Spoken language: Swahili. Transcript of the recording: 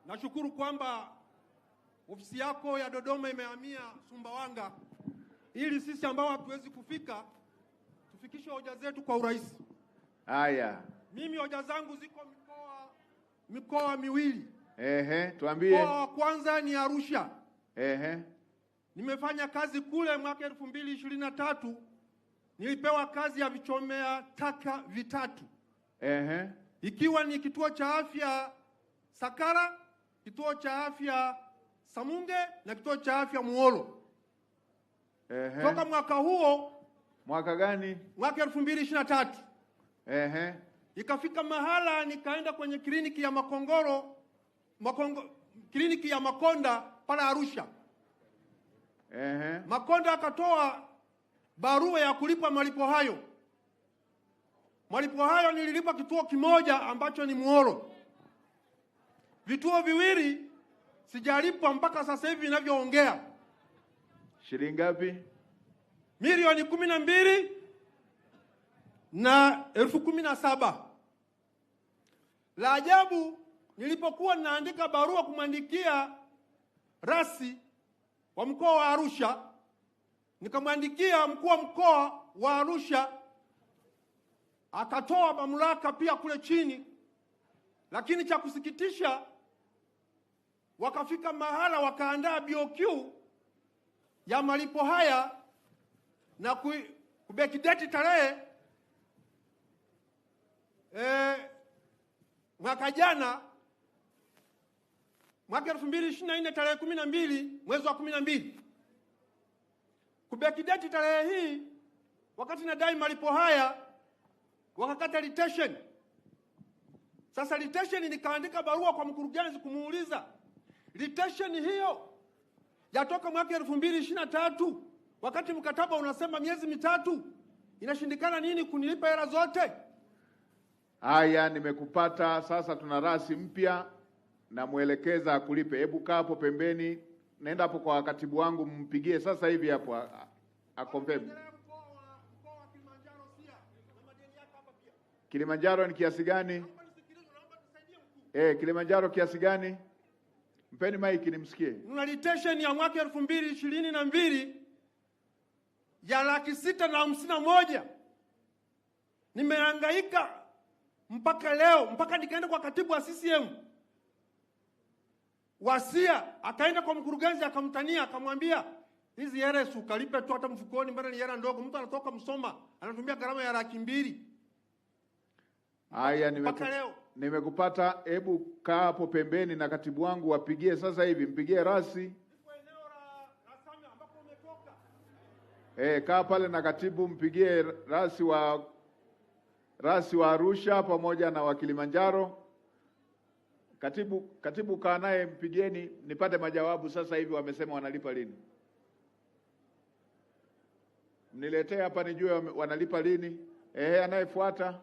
Nashukuru kwamba ofisi yako ya Dodoma imehamia Sumbawanga ili sisi ambao hatuwezi kufika tufikishe hoja zetu kwa urahisi. Haya. Mimi hoja zangu ziko mikoa miwili. Tuambie. Mkoa wa kwanza ni Arusha. Nimefanya kazi kule mwaka 2023. Nilipewa kazi ya vichomea taka vitatu. Ikiwa ni kituo cha afya Sakara, kituo cha afya Samunge na kituo cha afya Muholo. Toka mwaka huo. Mwaka gani? Mwaka 2023. Ikafika mahala nikaenda kwenye kliniki ya kliniki ya Makonda pale Arusha. Makonda akatoa barua ya kulipa malipo hayo. Malipo hayo nililipa kituo kimoja ambacho ni Muholo. Vituo viwili sijalipwa mpaka sasa hivi ninavyoongea. Shilingi ngapi? Milioni 12 na 17,000. La ajabu, nilipokuwa ninaandika barua kumwandikia rasi wa mkoa wa Arusha, nikamwandikia mkuu wa mkoa wa Arusha, akatoa mamlaka pia kule chini, lakini cha kusikitisha wakafika mahala wakaandaa BOQ ya malipo haya na kubekideti tarehe mwaka jana, mwaka 2024 tarehe 12 mwezi wa 12. Kubekideti tarehe hii wakati nadai malipo haya wakakata retention. Sasa retention, nikaandika barua kwa mkurugenzi kumuuliza retention hiyo yatoka mwaka 2023 wakati mkataba unasema miezi mitatu, inashindikana nini kunilipa hela zote? Haya, nimekupata. Sasa tuna rasi mpya na muelekeza akulipe. Hebu kaa hapo pembeni, nenda hapo kwa katibu wangu, mpigie sasa hivi hapo akonfirm. Kilimanjaro ni kiasi gani? Kilimanjaro kiasi gani? Mpeni maiki nimsikie. Nuna retention ya mwaka 2022 ya 651,000. Nimehangaika mpaka leo, mpaka nikaenda kwa katibu wa CCM. Wasia akaenda kwa mkurugenzi akamtania, akamwambia hizi hela ukalipe tu hata mfukoni, mbona ni hela ndogo, mtu anatoka Msoma anatumia gharama ya 200,000. Haya, nimekupata. Hebu kaa hapo pembeni na katibu wangu wapigie sasa hivi, mpigie rasi. Kaa pale na katibu, mpigie rasi wa Arusha pamoja na wa Kilimanjaro. Katibu kaa naye, mpigieni nipate majawabu sasa hivi, wamesema wanalipa lini. Mniletee hapa nijue wanalipa lini. Anayefuata.